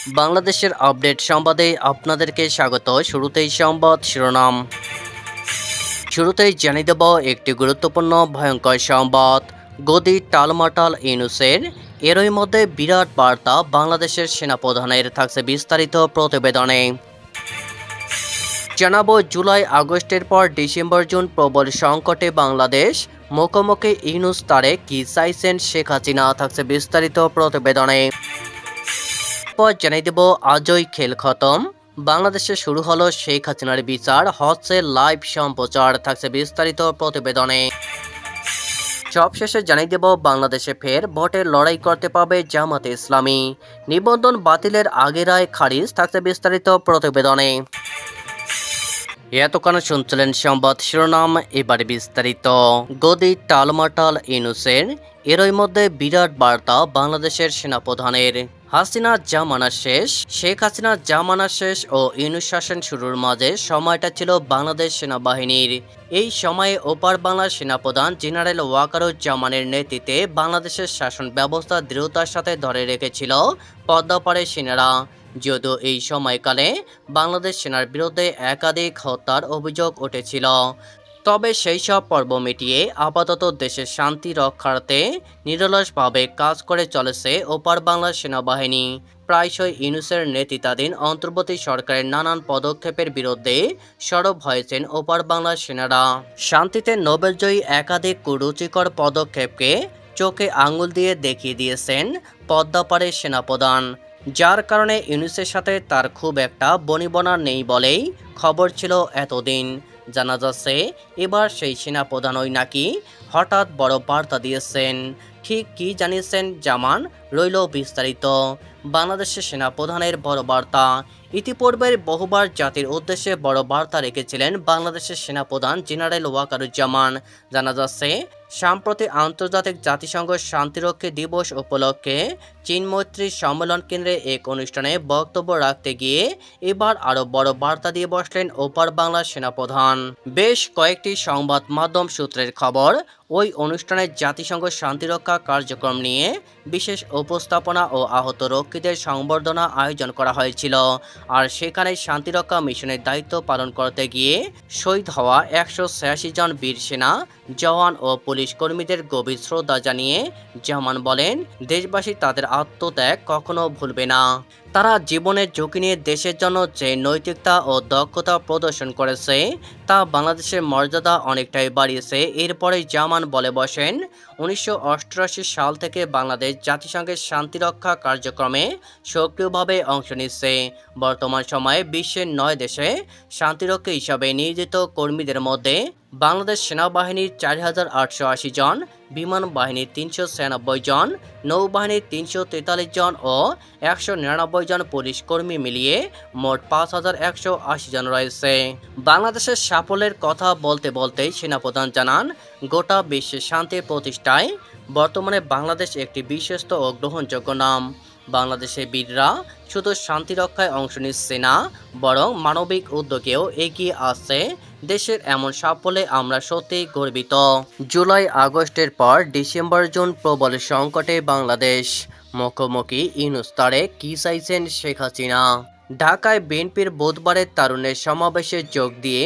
বাংলাদেশের আপডেট সংবাদে আপনাদেরকে স্বাগত। শুরুতেই সংবাদ শিরোনাম। শুরুতেই জানিয়ে দেব একটি গুরুত্বপূর্ণ ভয়ঙ্কর সংবাদ। গদি টালমাটাল ইউনূসের, এরই মধ্যে বিরাট বার্তা বাংলাদেশের সেনাপ্রধানের, থাকছে বিস্তারিত প্রতিবেদনে। জানাবো জুলাই আগস্টের পর ডিসেম্বর জুন প্রবল সংকটে বাংলাদেশ, মুখোমুখি ইউনূস তারেক কি চাইছেন শেখ হাসিনা, থাকছে বিস্তারিত প্রতিবেদনে। জানিয়ে দেব আজই খেল খতম, বাংলাদেশে শুরু হলো শেখ হাসিনার বিচার, হচ্ছে লাইভ সম্প্রচার, থাকছে বিস্তারিত প্রতিবেদনে। সবশেষে জানিয়ে দেব বাংলাদেশে ফের ভোটের লড়াই করতে পারবে জামাতে ইসলামী, নিবন্ধন বাতিলের আগের রায় খারিজ, থাকছে বিস্তারিত প্রতিবেদনে। এতক্ষণ শুনছিলেন সংবাদ শিরোনাম, এবারে বিস্তারিত। গদি টালমাটাল ইউনূসের, এরই মধ্যে বিরাট বার্তা বাংলাদেশের সেনাপ্রধানের। হাসিনা জামানা শেষ, শেখ হাসিনা জামানা শেষ ও ইউনূস শাসন শুরুর মাঝে সময়টা ছিল বাংলাদেশ সেনাবাহিনীর। এই সময়ে ওপার বাংলার সেনাপ্রধান জেনারেল ওয়াকারুজ্জামানের নেতৃত্বে বাংলাদেশের শাসন ব্যবস্থা দৃঢ়তার সাথে ধরে রেখেছিল পদ্মাপাড়ের সেনারা। যদিও এই সময়কালে বাংলাদেশ সেনার বিরুদ্ধে একাধিক হত্যার অভিযোগ উঠেছিল, তবে সেই সব পর্ব মিটিয়ে আপাতত দেশের শান্তি রক্ষার্থে নিরলসভাবে কাজ করে চলেছে ওপার বাংলার সেনাবাহিনী। প্রায়শই ইউনূসের নেতৃত্বাধীন অন্তর্বর্তী সরকারের নানান পদক্ষেপের বিরুদ্ধে সরব হয়েছেন ওপার বাংলার সেনারা। শান্তিতে নোবেলজয়ী একাধিক কুরুচিকর পদক্ষেপকে চোখে আঙুল দিয়ে দেখিয়ে দিয়েছেন পদ্মাপাড়ের সেনাপ্রধান, যার কারণে ইউনূসের সাথে তার খুব একটা বনিবনা নেই বলেই খবর ছিল এতদিন। জানা যাচ্ছে এবার সেই সেনাপ্রধানই নাকি হঠাৎ বড় বার্তা দিয়েছেন। ঠিক কি জানিয়েছেন জামান, রইল বিস্তারিত। বাংলাদেশের সেনাপ্রধানের বড় বার্তা। ইতিপূর্বের বহুবার জাতির উদ্দেশ্যে বড় বার্তা রেখেছিলেন বাংলাদেশের সেনাপ্রধান জেনারেল ওয়াকারুজ্জামান। জানা যাচ্ছে সম্প্রতি আন্তর্জাতিক জাতিসংঘ শান্তিরক্ষী দিবস উপলক্ষে চীন মৈত্রী সম্মেলন কেন্দ্রে এক অনুষ্ঠানে বক্তব্য রাখতে গিয়ে এবার আরও বড় বার্তা দিয়ে বসলেন ওপার বাংলার সেনাপ্রধান। বেশ কয়েকটি সংবাদ মাধ্যম সূত্রের খবর, ওই অনুষ্ঠানে জাতিসংঘ শান্তিরক্ষা কার্যক্রম নিয়ে বিশেষ উপস্থাপনা ও আহত রক্ষীদের সংবর্ধনা আয়োজন করা হয়েছিল। আর সেখানে শান্তিরক্ষা মিশনের দায়িত্ব পালন করতে গিয়ে শহীদ হওয়া 186 জন বীর সেনা জওয়ান ও পুলিশ কর্মীদের গভীর শ্রদ্ধা জানিয়ে জামান বলেন, দেশবাসী তাদের আত্মত্যাগ কখনো ভুলবে না। তারা জীবনের ঝুঁকি নিয়ে দেশের জন্য যে নৈতিকতা ও দক্ষতা প্রদর্শন করেছে তা বাংলাদেশের মর্যাদা অনেকটাই বাড়িয়েছে। এরপরে জামান বলে বসেন, 1988 সাল থেকে বাংলাদেশ জাতিসংঘের শান্তিরক্ষা কার্যক্রমে সক্রিয়ভাবে অংশ নিচ্ছে। বর্তমান সময়ে বিশ্বের 9 দেশে শান্তিরক্ষী হিসাবে নিয়োজিত কর্মীদের মধ্যে বাংলাদেশ সেনাবাহিনীর 4880 জন, বিমান বাহিনীর 396 জন, নৌবাহিনীর 343 জন ও 199 জন পুলিশ কর্মী মিলিয়ে মোট 5180 জন রয়েছে। বাংলাদেশের সাফল্যের কথা বলতে বলতেই সেনাপ্রধান জানান, গোটা বিশ্বে শান্তি প্রতিষ্ঠায় বর্তমানে বাংলাদেশ একটি বিশ্বস্ত ও গ্রহণযোগ্য নাম। বাংলাদেশের বীররা শুধু শান্তি রক্ষায় অংশ নিচ্ছে না, বরং মানবিক উদ্যোগেও এগিয়ে আসছে। দেশের এমন সাফল্যে আমরা সত্যিই গর্বিত। জুলাই আগস্টের পর ডিসেম্বর জুন প্রবল সংকটে বাংলাদেশ, মুখোমুখি ইউনূস তারেক কি চাইছেন শেখ হাসিনা। ঢাকায় বিএনপির বুধবারের তারুণ্যের সমাবেশে যোগ দিয়ে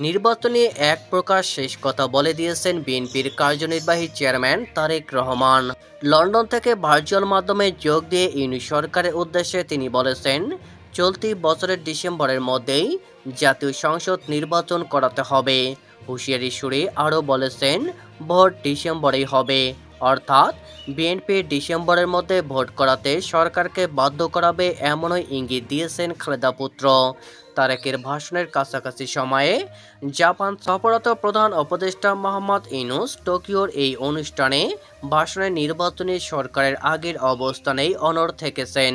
নির্বাচনী এক প্রকার শেষ কথা বলে দিয়েছেন বিএনপির কার্যনির্বাহী চেয়ারম্যান তারেক রহমান। লন্ডন থেকে ভার্চুয়াল মাধ্যমে যোগ দিয়ে ইউনূস সরকারের উদ্দেশ্যে তিনি বলেছেন, চলতি বছরের ডিসেম্বরের মধ্যেই জাতীয় সংসদ নির্বাচন করাতে হবে। হুঁশিয়ারি সুরে আরও বলেছেন, ভোট ডিসেম্বরেই হবে, অর্থাৎ বিএনপি ডিসেম্বরের মধ্যে ভোট করাতে সরকারকে বাধ্য করাবে, এমনই ইঙ্গিত দিয়েছেন খালেদা পুত্র। তারেকের ভাষণের কাছাকাছি সময়ে জাপান সফররত প্রধান উপদেষ্টা মোহাম্মদ ইউনূস টোকিওর এই অনুষ্ঠানে ভাষণে নির্বাচনী সরকারের আগের অবস্থানেই অনড় থেকেছেন।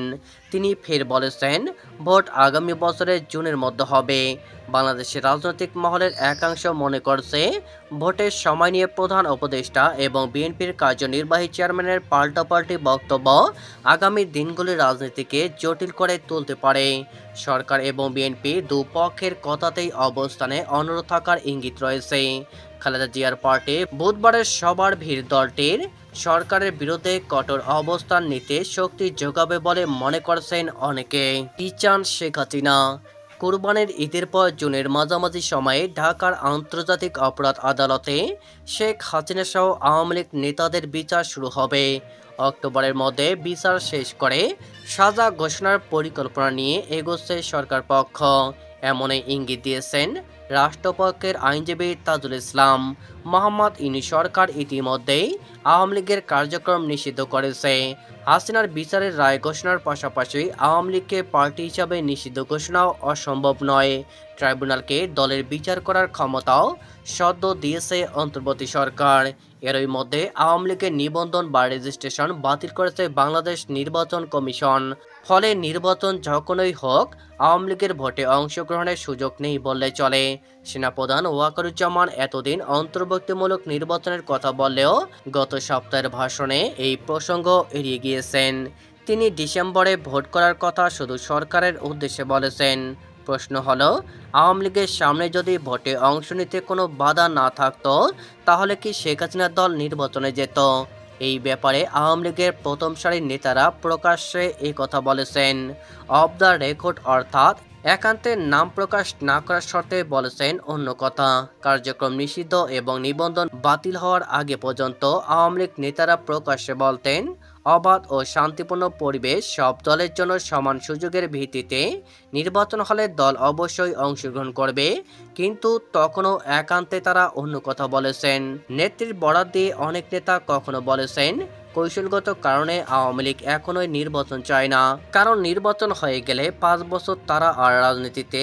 তিনি ফের বলেছেন, ভোট আগামী বছরের জুনের মধ্যে হবে। বাংলাদেশের রাজনৈতিক মহলের একাংশ মনে করছে, ভোটের সময় নিয়ে প্রধান উপদেষ্টা এবং বিএনপির কার্যনির্বাহী চেয়ারম্যানের পাল্টাপাল্টি বক্তব্য আগামী দিনগুলির রাজনীতিকে জটিল করে তুলতে পারে। সরকার এবং বিএনপি দুপক্ষের কথাতেই অবস্থানে অনড় থাকার ইঙ্গিত রয়েছে। খালেদা জিয়ার পার্টি বুধবারের সবার ভিড় দলটির সরকারের বিরুদ্ধে কঠোর অবস্থান নিতে শক্তি যোগাবে বলে মনে করছেন অনেকে। কি চান শেখ হাসিনা? কুরবানির ঈদের পর জুনের মাঝামাঝি সময়ে ঢাকার আন্তর্জাতিক অপরাধ আদালতে শেখ হাসিনা সহ আওয়ামী লীগ নেতাদের বিচার শুরু হবে। অক্টোবরের মধ্যে বিচার শেষ করে সাজা ঘোষণার পরিকল্পনা নিয়ে এগোচ্ছে সরকার পক্ষ, এমনই ইঙ্গিত দিয়েছেন রাষ্ট্রপক্ষের আইনজীবী তাজুল ইসলাম। মোহাম্মদ ইউনূস সরকার ইতিমধ্যেই আওয়ামী লীগের কার্যক্রম নিষিদ্ধ করেছে। হাসিনার বিচারের রায় ঘোষণার পাশাপাশি আওয়ামী লীগকে পার্টি হিসাবে নিষিদ্ধ ঘোষণাও অসম্ভব নয়। ট্রাইব্যুনালকে দলের বিচার করার ক্ষমতাও সদ্য দিয়েছে অন্তর্বর্তী সরকার। এরই মধ্যে আওয়ামী লীগের নিবন্ধন বা রেজিস্ট্রেশন বাতিল করেছে বাংলাদেশ নির্বাচন কমিশন। ফলে নির্বাচন যখনই হোক আওয়ামী লীগের ভোটে অংশগ্রহণের সুযোগ নেই বললে চলে। সেনাপ্রধান ওয়াকারুজ্জামান এতদিন অন্তর্ভুক্তিমূলক নির্বাচনের কথা বললেও গত সপ্তাহের ভাষণে এই প্রসঙ্গ এড়িয়ে গিয়েছেন। তিনি ডিসেম্বরে ভোট করার কথা শুধু সরকারের উদ্দেশ্যে বলেছেন। প্রশ্ন হলো, আওয়ামী লীগের সামনে যদি ভোটে অংশ নিতে কোনো বাধা না থাকতো তাহলে কি শেখ হাসিনার দল নির্বাচনে যেত? এই ব্যাপারে আওয়ামী লীগের প্রথম সারির নেতারা প্রকাশ্যে এই কথা বলেছেন। অফ দ্য রেকর্ড অর্থাৎ একান্তে নাম প্রকাশ না করার শর্তে বলেছেন অন্য কথা। কার্যক্রম নিষিদ্ধ এবং নিবন্ধন বাতিল হওয়ার আগে পর্যন্ত আওয়ামী লীগ নেতারা প্রকাশ্যে বলতেন, অবাধ ও শান্তিপূর্ণ পরিবেশ, সব দলের জন্য সমান সুযোগের ভিত্তিতে নির্বাচন হলে দল অবশ্যই অংশগ্রহণ করবে। কিন্তু তখনও একান্তে তারা অন্য কথা বলেছেন। নেত্রীর বরাত দিয়ে অনেক নেতা কখনো বলেছেন, কৌশলগত কারণে আওয়ামী লীগ এখনোই নির্বাচন চায় না, কারণ নির্বাচন হয়ে গেলে 5 বছর তারা আর রাজনীতিতে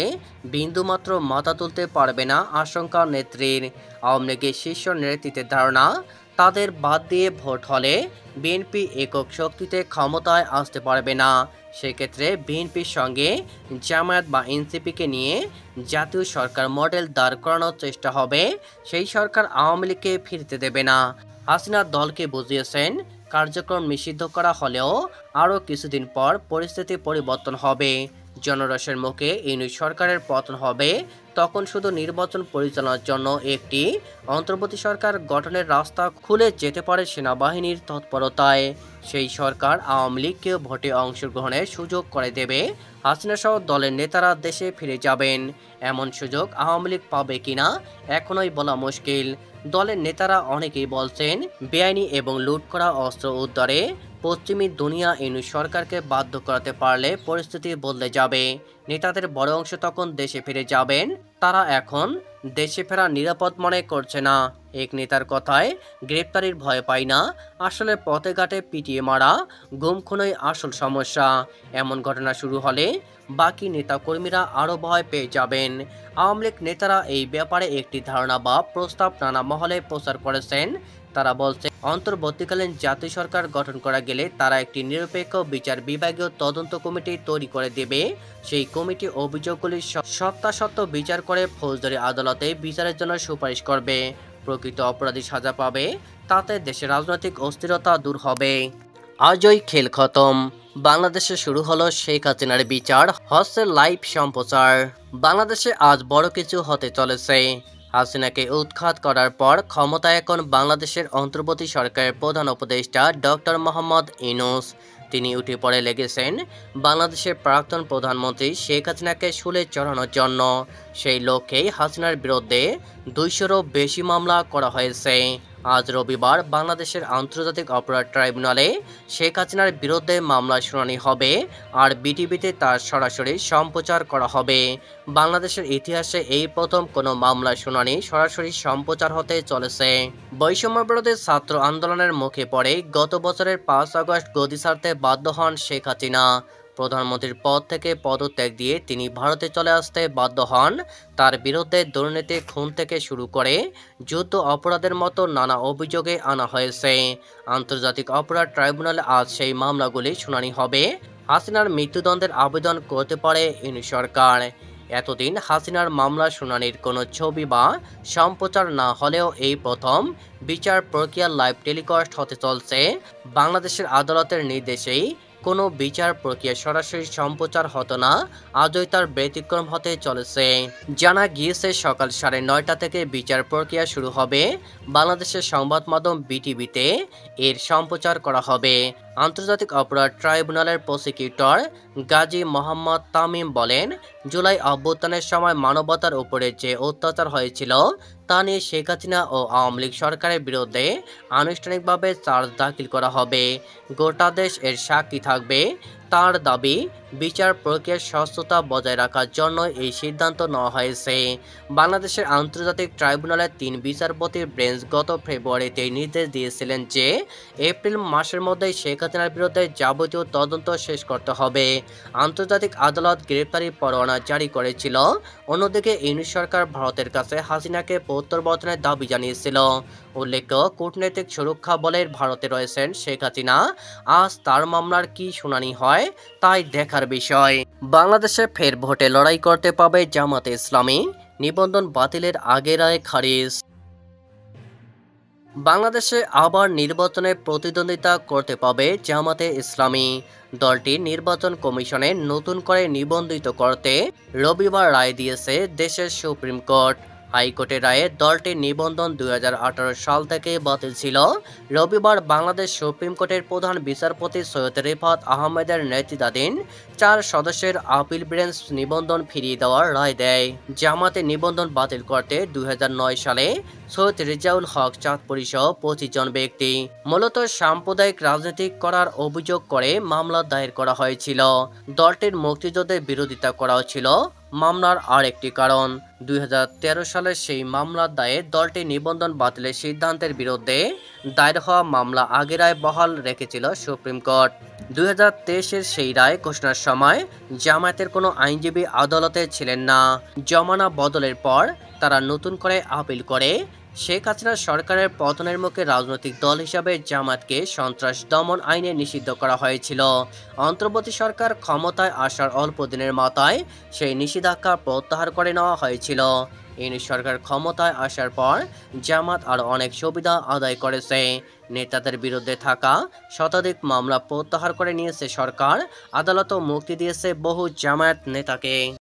বিন্দুমাত্র মাথা তুলতে পারবে না আশঙ্কা নেত্রীর। আওয়ামী লীগের শীর্ষ নেতৃত্বের ধারণা, তাদের বাদ দিয়ে ভোট হলে বিএনপি একক শক্তিতে ক্ষমতায় আসতে পারবে না। সেক্ষেত্রে বিএনপির সঙ্গে জামায়াত বা এনসিপিকে নিয়ে জাতীয় সরকার মডেল দাঁড় করানোর চেষ্টা হবে। সেই সরকার আওয়ামী লীগকে ফিরতে দেবে না। হাসিনা দলকে বুঝিয়েছেন, কার্যক্রম নিষিদ্ধ করা হলেও আরও কিছুদিন পর পরিস্থিতি পরিবর্তন হবে। জনরসের মুখে ইউনূস সরকারের পতন হবে। তখন শুধু নির্বাচন পরিচালনার জন্য একটি অন্তর্বর্তী সরকার গঠনের রাস্তা খুলে যেতে পারে সেনাবাহিনীর তৎপরতায়। সেই সরকার আওয়ামী লীগকে ভোটে অংশগ্রহণের সুযোগ করে দেবে। হাসিনা সহ দলের নেতারা দেশে ফিরে যাবেন। এমন সুযোগ আওয়ামী লীগ পাবে কিনা এখনোই বলা মুশকিল। দলের নেতারা অনেকেই বলছেন, বেআইনি এবং লুট করা অস্ত্র উদ্ধারে পশ্চিমী দুনিয়া ইউনূস সরকারকে বাধ্য করাতে পারলে পরিস্থিতি বদলে যাবে। নেতাদের বড় অংশ তখন দেশে ফিরে যাবেন। তারা এখন দেশে ফেরা নিরাপদ মনে করছে না। এক নেতার কথায়, গ্রেপ্তারির ভয় পাই না, আসলে পথে ঘাটে পিটিয়ে মারা, গুম খুনই আসল সমস্যা। এমন ঘটনা শুরু হলে বাকি নেতাকর্মীরা আরও ভয় পেয়ে যাবেন। আওয়ামী লীগ নেতারা এই ব্যাপারে একটি ধারণা বা প্রস্তাব নানা মহলে প্রচার করেছেন। তারা বলছে, অন্তর্বর্তীকালীন জাতীয় সরকার গঠন করা গেলে তারা একটি নিরপেক্ষ বিচার বিভাগীয় তদন্ত কমিটি তৈরি করে দেবে। সেই কমিটি অভিযোগগুলি সত্যাসত্য বিচার করে ফৌজদারি আদালতে বিচারের জন্য সুপারিশ করবে। প্রকৃত অপরাধী সাজা পাবে। তাতে দেশের রাজনৈতিক অস্থিরতা দূর হবে। আজই খেল খতম। বাংলাদেশে শুরু হলো শেখ হাসিনার বিচার, হচ্ছে লাইভ সম্প্রচার। বাংলাদেশে আজ বড় কিছু হতে চলেছে। হাসিনাকে উৎখাত করার পর ক্ষমতায় এখন বাংলাদেশের অন্তর্বর্তী সরকারের প্রধান উপদেষ্টা ডক্টর মোহাম্মদ ইউনূস। তিনি উঠে পড়ে লেগেছেন বাংলাদেশের প্রাক্তন প্রধানমন্ত্রী শেখ হাসিনাকে শুলে চড়ানোর জন্য। সেই লক্ষ্যেই হাসিনার বিরুদ্ধে 200-রও বেশি মামলা করা হয়েছে। আজ রবিবার বাংলাদেশের আন্তর্জাতিক অপরাধ ট্রাইব্যুনালে শেখ হাসিনার বিরুদ্ধে মামলার শুনানি হবে আর বিটিভিতে তার সরাসরি সম্প্রচার করা হবে। বাংলাদেশের ইতিহাসে এই প্রথম কোনো মামলার শুনানি সরাসরি সম্প্রচার হতে চলেছে। বৈষম্যবিরোধী ছাত্র আন্দোলনের মুখে পড়ে গত বছরের 5 আগস্ট গদি ছাড়তে বাধ্য হন শেখ হাসিনা। প্রধানমন্ত্রীর পদ থেকে পদত্যাগ দিয়ে তিনি ভারতে চলে আসতে বাধ্য হন। তার বিরুদ্ধে দুর্নীতি, খুন থেকে শুরু করে যুদ্ধ অপরাধের মতো নানা অভিযোগে আনা হয়েছে। আন্তর্জাতিক অপরাধ ট্রাইব্যুনালে আজ সেই মামলাগুলি শুনানি হবে। হাসিনার মৃত্যুদণ্ডের আবেদন করতে পারে ইউনূস সরকার। এতদিন হাসিনার মামলা শুনানির কোনো ছবি বা সম্প্রচার না হলেও এই প্রথম বিচার প্রক্রিয়া লাইভ টেলিকাস্ট হতে চলছে। বাংলাদেশের আদালতের নির্দেশেই কোনো বিচার প্রক্রিয়া সরাসরি সম্প্রচার হতো না, আজই তার ব্যতিক্রম হতে চলেছে। জানা গিয়েছে সকাল 9:30 থেকে বিচার প্রক্রিয়া শুরু হবে। বাংলাদেশের সংবাদ মাধ্যম বিটিভিতে এর সম্প্রচার করা হবে। আন্তর্জাতিক অপরাধ ট্রাইব্যুনালের প্রসিকিউটর গাজী মোহাম্মদ তামিম বলেন, জুলাই অভ্যুত্থানের সময় মানবতার উপরে যে অত্যাচার হয়েছিল তা নিয়ে শেখ হাসিনা ও আওয়ামী লীগ সরকারের বিরুদ্ধে আনুষ্ঠানিকভাবে চার্জ দাখিল করা হবে। গোটা দেশ এর সাক্ষী থাকবে। তার দাবি, বিচার প্রক্রিয়ার স্বচ্ছতা বজায় রাখার জন্য এই সিদ্ধান্ত নেওয়া হয়েছে। বাংলাদেশের আন্তর্জাতিক ট্রাইব্যুনালের 3 বিচারপতির বেঞ্চ গত ফেব্রুয়ারিতে নির্দেশ দিয়েছিলেন যে এপ্রিল মাসের মধ্যেই শেখ হাসিনার বিরুদ্ধে যাবতীয় তদন্ত শেষ করতে হবে। আন্তর্জাতিক আদালত গ্রেপ্তারি পরোয়ানা জারি করেছিল। অন্যদিকে ইউনিট সরকার ভারতের কাছে হাসিনাকে প্রত্যাবর্তনের দাবি জানিয়েছিল। উল্লেখ্য, কূটনৈতিক সুরক্ষা বলের ভারতে রয়েছেন শেখ হাসিনা। আজ তার মামলার কি শুনানি হয় তাই দেখার বিষয়। বাংলাদেশে ফের ভোটে লড়াই করতে পাবে জামাতে ইসলামী, নিবন্ধন বাতিলের আগের রায় খারিজ। বাংলাদেশে আবার নির্বাচনে প্রতিদ্বন্দ্বিতা করতে পাবে জামাতে ইসলামী। দলটি নির্বাচন কমিশনে নতুন করে নিবন্ধিত করতে রবিবার রায় দিয়েছে দেশের সুপ্রিম কোর্ট। হাইকোর্টের রায়ে দলটির নিবন্ধন 2018 সাল থেকে বাতিল ছিল। রবিবার বাংলাদেশ সুপ্রিম কোর্টের প্রধান বিচারপতি সৈয়দ রিফাত আহমেদের নেতৃত্বাধীন 4 সদস্যের আপিল বেঞ্চ নিবন্ধন ফিরিয়ে দেওয়ার রায় দেয়। জামাতে নিবন্ধন বাতিল করতে 2009 সালে সৈয়দ রেজাউল হক চাঁদপুরী সহ 25 জন ব্যক্তি মূলত সাম্প্রদায়িক রাজনীতি করার অভিযোগ করে মামলা দায়ের করা হয়েছিল। দলটির মুক্তিযুদ্ধের বিরোধিতা করাও ছিল মামলার আরেকটি কারণ। 2013 সালের সেই মামলার দায়ে দলটি নিবন্ধন বাতিলের সিদ্ধান্তের বিরুদ্ধে দায়ের হওয়া মামলা আগের রায় বহাল রেখেছিল সুপ্রিম কোর্ট। 2023-এর সেই রায় ঘোষণার সময় জামায়াতের কোনো আইনজীবী আদালতে ছিলেন না। জমানা বদলের পর তারা নতুন করে আপিল করে। শেখ হাসিনা সরকারের পতনের মুখে রাজনৈতিক দল হিসাবে জামায়াতকে সন্ত্রাস দমন আইনে নিষিদ্ধ করা হয়েছিল। অন্তর্বর্তী সরকার ক্ষমতায় আসার অল্প দিনের মাথায় সেই নিষেধাজ্ঞা প্রত্যাহার করে নেওয়া হয়েছিল। ইউনিট সরকার ক্ষমতায় আসার পর জামায়াত আরও অনেক সুবিধা আদায় করেছে। নেতাদের বিরুদ্ধে থাকা শতাধিক মামলা প্রত্যাহার করে নিয়েছে সরকার। আদালতও মুক্তি দিয়েছে বহু জামায়াত নেতাকে।